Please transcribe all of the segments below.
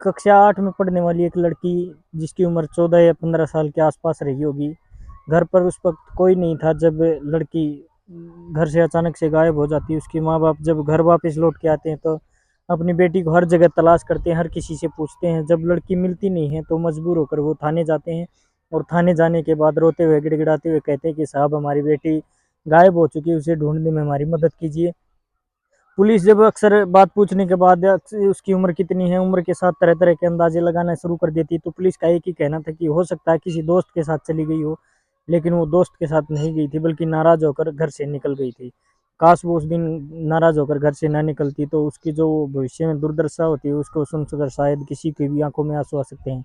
कक्षा 8 में पढ़ने वाली एक लड़की जिसकी उम्र 14 या 15 साल के आसपास रही होगी। घर पर उस वक्त कोई नहीं था जब लड़की घर से अचानक से गायब हो जाती है। उसके माँ बाप जब घर वापस लौट के आते हैं तो अपनी बेटी को हर जगह तलाश करते हैं, हर किसी से पूछते हैं। जब लड़की मिलती नहीं है तो मजबूर होकर वो थाने जाते हैं और थाने जाने के बाद रोते हुए गिड़गिड़ाते हुए कहते हैं कि साहब हमारी बेटी गायब हो चुकी है, उसे ढूंढने में हमारी मदद कीजिए। पुलिस जब अक्सर बात पूछने के बाद उसकी उम्र कितनी है, उम्र के साथ तरह तरह के अंदाजे लगाना शुरू कर देती, तो पुलिस का एक ही कहना था कि हो सकता है किसी दोस्त के साथ चली गई हो। लेकिन वो दोस्त के साथ नहीं गई थी बल्कि नाराज होकर घर से निकल गई थी। काश वो उस दिन नाराज होकर घर से ना निकलती तो उसकी जो भविष्य में दुर्दशा होती है उसको सुनकर शायद किसी की भी आंखों में आंसू आ सकते हैं।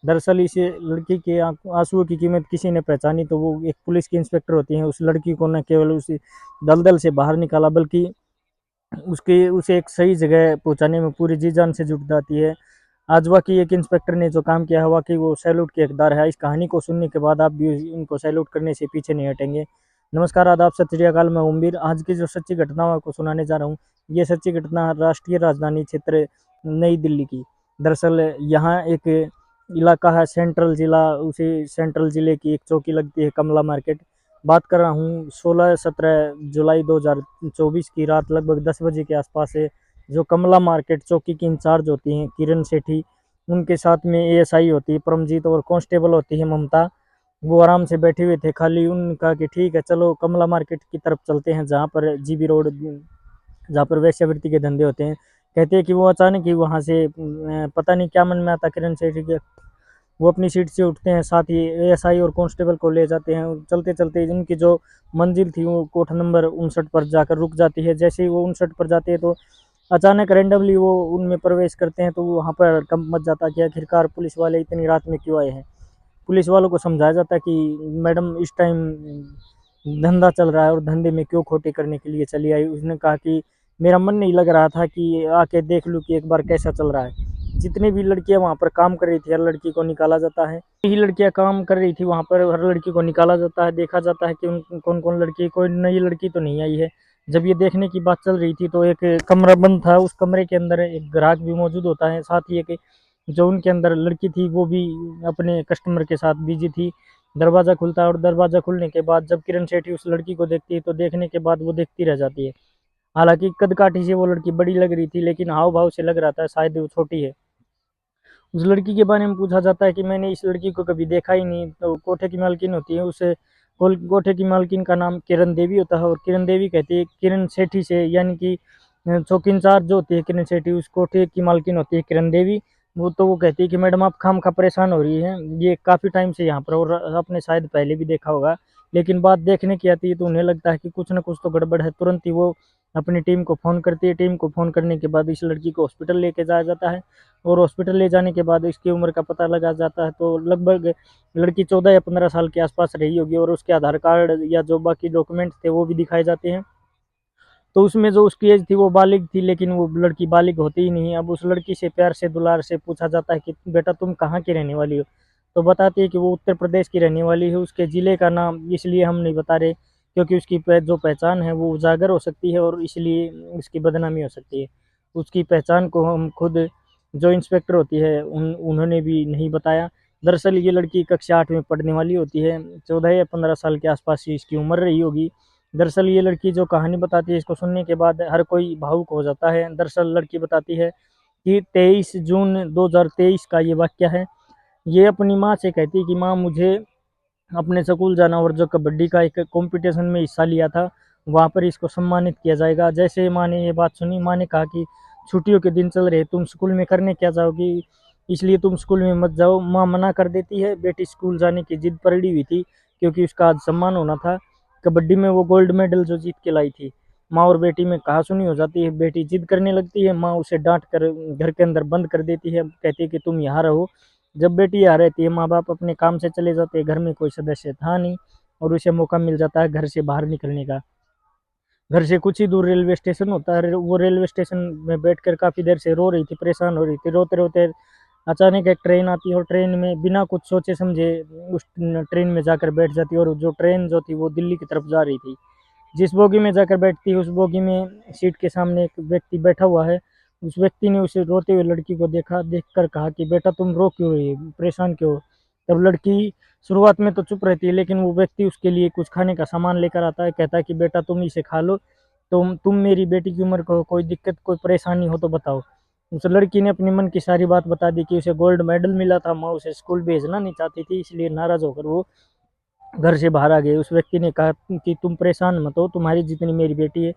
दरअसल इस लड़की के आंसुओं की कीमत किसी ने पहचानी तो वो एक पुलिस की इंस्पेक्टर होती हैं। उस लड़की को न केवल उस दलदल से बाहर निकाला बल्कि उसके उसे एक सही जगह पहुंचाने में पूरी जी जान से जुट जाती है। आज वाकई एक इंस्पेक्टर ने जो काम किया है वाकई वो सैल्यूट के हकदार है। इस कहानी को सुनने के बाद आप भी इनको सैल्यूट करने से पीछे नहीं हटेंगे। नमस्कार, आदाब, सत श्री अकाल। मैं ओमवीर आज की जो सच्ची घटना आपको सुनाने जा रहा हूँ, ये सच्ची घटना राष्ट्रीय राजधानी क्षेत्र नई दिल्ली की। दरअसल यहाँ एक इलाका है सेंट्रल जिला, उसी सेंट्रल जिले की एक चौकी लगती है कमला मार्केट। बात कर रहा हूँ 16-17 जुलाई 2024 की रात लगभग 10 बजे के आसपास है। जो कमला मार्केट चौकी की इंचार्ज होती हैं किरण सेठी, उनके साथ में एएसआई होती है परमजीत और कांस्टेबल होती है ममता। वो आराम से बैठे हुए थे। खाली उन्होंने कहा कि ठीक है चलो कमला मार्केट की तरफ चलते हैं जहाँ पर जीबी रोड, जहाँ पर वेश्यावृत्ति के धंधे होते हैं। कहते हैं कि वो अचानक ही वहाँ से पता नहीं क्या मन में आता किरण सेठी के, वो अपनी सीट से उठते हैं, साथ ही एएसआई और कांस्टेबल को ले जाते हैं। चलते चलते उनकी जो मंजिल थी वो कोठ नंबर 59 पर जाकर रुक जाती है। जैसे ही वो 59 पर जाते हैं तो अचानक रैंडमली वो उनमें प्रवेश करते हैं, तो वहाँ पर कंप मच जाता है कि आखिरकार पुलिस वाले इतनी रात में क्यों आए हैं। पुलिस वालों को समझाया जाता है कि मैडम इस टाइम धंधा चल रहा है और धंधे में क्यों खोटे करने के लिए चली आई। उसने कहा कि मेरा मन नहीं लग रहा था कि आके देख लूँ कि एक बार कैसा चल रहा है। जितनी भी लड़कियां वहाँ पर काम कर रही थी हर लड़की को निकाला जाता है। यही लड़कियां काम कर रही थी वहाँ पर, हर लड़की को निकाला जाता है। देखा जाता है कि उन कौन कौन लड़की, कोई नई लड़की तो नहीं आई है। जब ये देखने की बात चल रही थी तो एक कमरा बंद था, उस कमरे के अंदर एक ग्राहक भी मौजूद होता है। साथ ही एक जो उनके अंदर लड़की थी वो भी अपने कस्टमर के साथ बिजी थी। दरवाज़ा खुलता है और दरवाज़ा खुलने के बाद जब किरण सेठी उस लड़की को देखती है तो देखने के बाद वो देखती रह जाती है। हालांकि कदकाठी से वो लड़की बड़ी लग रही थी लेकिन हाव भाव से लग रहा था शायद वो छोटी है। उस लड़की के बारे में पूछा जाता है कि मैंने इस लड़की को कभी देखा ही नहीं। तो कोठे की मालकिन होती है, उसे कोठे की मालकिन का नाम किरण देवी होता है और किरण देवी कहती है किरण सेठी से, यानी कि चौकी इंचार्ज जो होती है किरण सेठी, उस कोठे की मालकिन होती है किरण देवी। वो कहती है कि मैडम आप खामखा परेशान हो रही हैं, ये काफ़ी टाइम से यहाँ पर और आपने शायद पहले भी देखा होगा। लेकिन बात देखने की आती है तो उन्हें लगता है कि कुछ ना कुछ तो गड़बड़ है। तुरंत ही वो अपनी टीम को फ़ोन करती है। टीम को फ़ोन करने के बाद इस लड़की को हॉस्पिटल लेके जाया जाता है और हॉस्पिटल ले जाने के बाद इसकी उम्र का पता लगा जाता है तो लगभग लड़की 14 या 15 साल के आसपास रही होगी और उसके आधार कार्ड या जो बाकी डॉक्यूमेंट थे वो भी दिखाए जाते हैं। तो उसमें जो उसकी एज थी वो बालिग थी, लेकिन वो लड़की बालिग होती ही नहीं। अब उस लड़की से प्यार से दुलार से पूछा जाता है कि बेटा तुम कहाँ की रहने वाली हो, तो बताती है कि वो उत्तर प्रदेश की रहने वाली है। उसके ज़िले का नाम इसलिए हम नहीं बता रहे क्योंकि उसकी जो पहचान है वो उजागर हो सकती है और इसलिए उसकी बदनामी हो सकती है। उसकी पहचान को हम खुद जो इंस्पेक्टर होती है उन्होंने भी नहीं बताया। दरअसल ये लड़की कक्षा 8 में पढ़ने वाली होती है। 14 या 15 साल के आसपास ही इसकी उम्र रही होगी। दरअसल ये लड़की जो कहानी बताती है इसको सुनने के बाद हर कोई भावुक हो जाता है। दरअसल लड़की बताती है कि 23 जून 2023 का ये वाक़या है। ये अपनी माँ से कहती है कि माँ मुझे अपने स्कूल जाना और जो कबड्डी का एक कंपटीशन में हिस्सा लिया था वहाँ पर इसको सम्मानित किया जाएगा। जैसे माँ ने ये बात सुनी, माँ ने कहा कि छुट्टियों के दिन चल रहे, तुम स्कूल में करने क्या जाओगी, इसलिए तुम स्कूल में मत जाओ। माँ मना कर देती है। बेटी स्कूल जाने की जिद पकड़ी हुई थी क्योंकि उसका आज सम्मान होना था। कबड्डी में वो गोल्ड मेडल जो जीत के लाई थी। माँ और बेटी में कहासुनी हो जाती है। बेटी जिद करने लगती है, माँ उसे डांट कर घर के अंदर बंद कर देती है। कहती है कि तुम यहाँ रहो। जब बेटी यहाँ रहती है माँ बाप अपने काम से चले जाते हैं, घर में कोई सदस्य था नहीं और उसे मौका मिल जाता है घर से बाहर निकलने का। घर से कुछ ही दूर रेलवे स्टेशन होता है। वो रेलवे स्टेशन में बैठकर काफ़ी देर से रो रही थी, परेशान हो रही थी। रोते रोते अचानक एक ट्रेन आती है और ट्रेन में बिना कुछ सोचे समझे उस ट्रेन में जाकर बैठ जाती है और जो ट्रेन जो थी वो दिल्ली की तरफ जा रही थी। जिस बोगी में जाकर बैठती है उस बोगी में सीट के सामने एक व्यक्ति बैठा हुआ है। उस व्यक्ति ने उसे रोते हुए लड़की को देखा, देखकर कहा कि बेटा तुम रो क्यों रही हो, परेशान क्यों हो? तब लड़की शुरुआत में तो चुप रहती है, लेकिन वो व्यक्ति उसके लिए कुछ खाने का सामान लेकर आता है, कहता है कि बेटा तुम इसे खा लो, तुम मेरी बेटी की उम्र को, कोई दिक्कत कोई परेशानी हो तो बताओ। उस लड़की ने अपने मन की सारी बात बता दी कि उसे गोल्ड मेडल मिला था, माँ उसे स्कूल भेजना नहीं चाहती थी, इसलिए नाराज होकर वो घर से बाहर आ गए। उस व्यक्ति ने कहा कि तुम परेशान मत हो, तुम्हारी जितनी मेरी बेटी है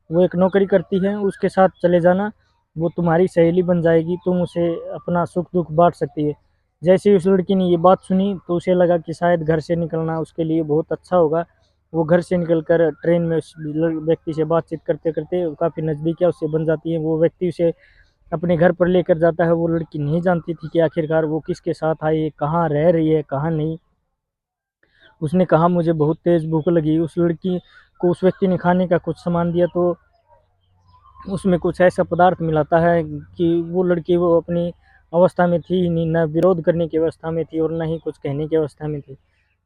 वो एक नौकरी करती है, उसके साथ चले जाना, वो तुम्हारी सहेली बन जाएगी, तुम उसे अपना सुख दुख बांट सकती है। जैसे ही उस लड़की ने ये बात सुनी तो उसे लगा कि शायद घर से निकलना उसके लिए बहुत अच्छा होगा। वो घर से निकलकर ट्रेन में उस व्यक्ति से बातचीत करते करते काफ़ी नज़दीकियाँ उससे बन जाती हैं। वो व्यक्ति उसे अपने घर पर लेकर जाता है। वो लड़की नहीं जानती थी कि आखिरकार वो किसके साथ आई है, कहाँ रह रही है, कहाँ नहीं। उसने कहा मुझे बहुत तेज़ भूख लगी। उस लड़की को उस व्यक्ति ने खाने का कुछ सामान दिया तो उसमें कुछ ऐसा पदार्थ मिलाता है कि वो लड़की वो अपनी अवस्था में थी ही नहीं, ना विरोध करने की अवस्था में थी और ना ही कुछ कहने की अवस्था में थी।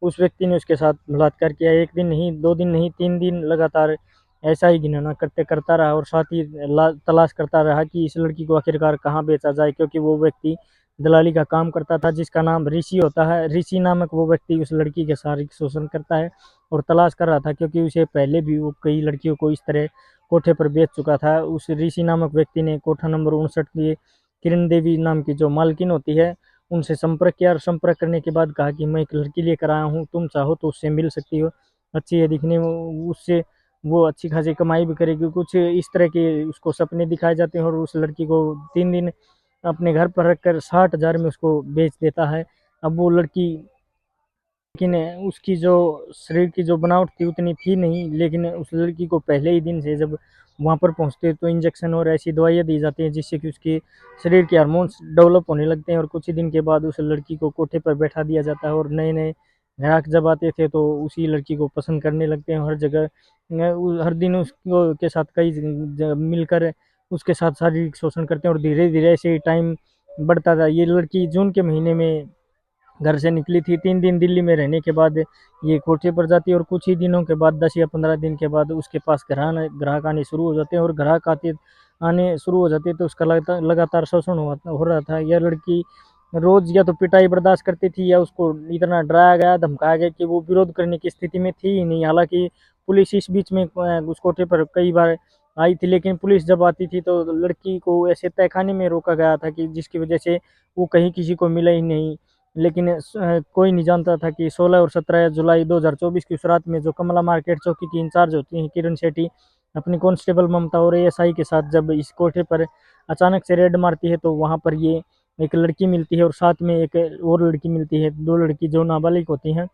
उस व्यक्ति ने उसके साथ बलात्कार किया। 1 दिन नहीं, 2 दिन नहीं, 3 दिन लगातार ऐसा ही घिनौना कृत्य करता रहा और साथ ही तलाश करता रहा कि इस लड़की को आखिरकार कहाँ बेचा जाए, क्योंकि वो व्यक्ति दलाली का काम करता था जिसका नाम ऋषि होता है। ऋषि नामक वो व्यक्ति उस लड़की के शारीरिक शोषण करता है और तलाश कर रहा था, क्योंकि उसे पहले भी वो कई लड़कियों को इस तरह कोठे पर बेच चुका था। उस ऋषि नामक व्यक्ति ने कोठा नंबर 59 की किरण देवी नाम की जो मालकिन होती है उनसे संपर्क किया और संपर्क करने के बाद कहा कि मैं एक लड़की लेकर आया हूँ, तुम चाहो तो उससे मिल सकती हो, अच्छी है दिखने में, उससे वो अच्छी खासी कमाई भी करेगी। कुछ इस तरह के उसको सपने दिखाए जाते हैं और उस लड़की को 3 दिन अपने घर पर रखकर 60,000 में उसको बेच देता है। अब वो लड़की, लेकिन उसकी जो शरीर की जो बनावट थी उतनी थी नहीं, लेकिन उस लड़की को पहले ही दिन से जब वहाँ पर पहुँचते तो इंजेक्शन और ऐसी दवाइयाँ दी जाती हैं जिससे कि उसके शरीर के हार्मोन्स डेवलप होने लगते हैं और कुछ ही दिन के बाद उस लड़की को कोठे पर बैठा दिया जाता है और नए-नए ग्राहक जब आते थे तो उसी लड़की को पसंद करने लगते हैं। हर जगह हर दिन उसको के साथ कई मिलकर उसके साथ शारीरिक शोषण करते हैं और धीरे-धीरे ऐसे ही टाइम बढ़ता था। ये लड़की जून के महीने में घर से निकली थी। 3 दिन दिल्ली में रहने के बाद ये कोठे पर जाती है और कुछ ही दिनों के बाद 10 या 15 दिन के बाद उसके पास ग्राहक आने शुरू हो जाते हैं और ग्राहक आने शुरू हो जाते हैं तो उसका लगातार शोषण हो रहा था। यह लड़की रोज़ या तो पिटाई बर्दाश्त करती थी या उसको इतना डराया गया, धमकाया गया कि वो विरोध करने की स्थिति में थी ही नहीं। हालाँकि पुलिस इस बीच में उस कोठे पर कई बार आई थी, लेकिन पुलिस जब आती थी तो लड़की को ऐसे तहखाने में रोका गया था कि जिसकी वजह से वो कहीं किसी को मिला ही नहीं। लेकिन कोई नहीं जानता था कि 16 और 17 जुलाई 2024 की उस रात में जो कमला मार्केट चौकी की इंचार्ज होती हैं किरण सेठी अपनी कांस्टेबल ममता और एएसआई के साथ जब इस कोठे पर अचानक से रेड मारती है तो वहाँ पर ये एक लड़की मिलती है और साथ में एक और लड़की मिलती है, 2 लड़की जो नाबालिग होती हैं,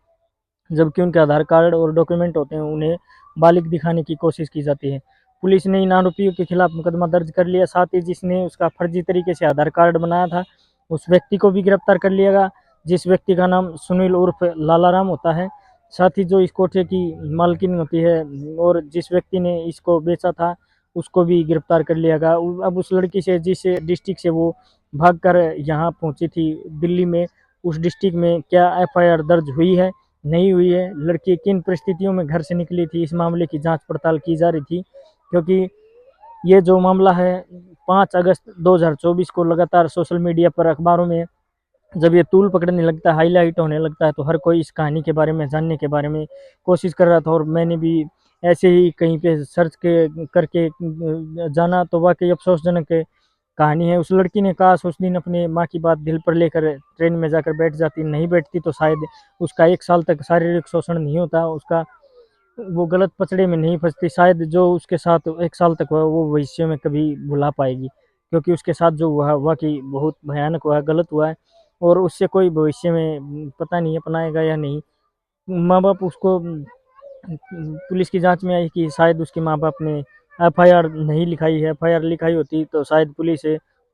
जबकि उनके आधार कार्ड और डॉक्यूमेंट होते हैं उन्हें बालिग दिखाने की कोशिश की जाती है। पुलिस ने इन आरोपियों के खिलाफ मुकदमा दर्ज कर लिया, साथ ही जिसने उसका फर्जी तरीके से आधार कार्ड बनाया था उस व्यक्ति को भी गिरफ्तार कर लिया गया, जिस व्यक्ति का नाम सुनील उर्फ लालाराम होता है। साथ ही जो इस कोठे की मालकिन होती है और जिस व्यक्ति ने इसको बेचा था उसको भी गिरफ्तार कर लिया गया। अब उस लड़की से जिस डिस्ट्रिक्ट से वो भागकर यहाँ पहुंची थी दिल्ली में, उस डिस्ट्रिक्ट में क्या एफआईआर दर्ज हुई है नहीं हुई है, लड़की किन परिस्थितियों में घर से निकली थी, इस मामले की जांच पड़ताल की जा रही थी। क्योंकि ये जो मामला है 5 अगस्त 2024 को लगातार सोशल मीडिया पर, अखबारों में जब ये तूल पकड़ने लगता है, हाईलाइट होने लगता है तो हर कोई इस कहानी के बारे में जानने के बारे में कोशिश कर रहा था और मैंने भी ऐसे ही कहीं पे सर्च के करके जाना तो वाकई अफसोसजनक कहानी है। उस लड़की ने काश उस दिन अपने माँ की बात दिल पर लेकर ट्रेन में जाकर बैठ जाती, नहीं बैठती तो शायद उसका 1 साल तक शारीरिक शोषण नहीं होता, उसका वो गलत पचड़े में नहीं फँसती, शायद जो उसके साथ 1 साल तक हुआ वो भविष्य में कभी भुला पाएगी। क्योंकि उसके साथ जो हुआ वाक़ई बहुत भयानक हुआ है, गलत हुआ है और उससे कोई भविष्य में पता नहीं अपनाएगा या नहीं। माँ-बाप उसको पुलिस की जाँच में आई कि शायद उसके माँ-बाप ने एफआईआर नहीं लिखाई है, एफआईआर लिखाई होती तो शायद पुलिस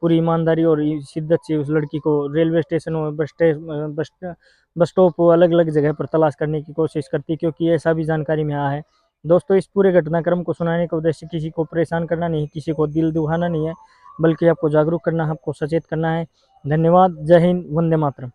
पूरी ईमानदारी और शिद्दत से उस लड़की को रेलवे स्टेशन और बस स्टॉप अलग-अलग जगह पर तलाश करने की कोशिश करती, क्योंकि ऐसा भी जानकारी में आया है। दोस्तों, इस पूरे घटनाक्रम को सुनाने का उद्देश्य किसी को परेशान करना नहीं, किसी को दिल दुखाना नहीं है, बल्कि आपको जागरूक करना है, आपको सचेत करना है। धन्यवाद। जय हिंद, वंदे मातरम।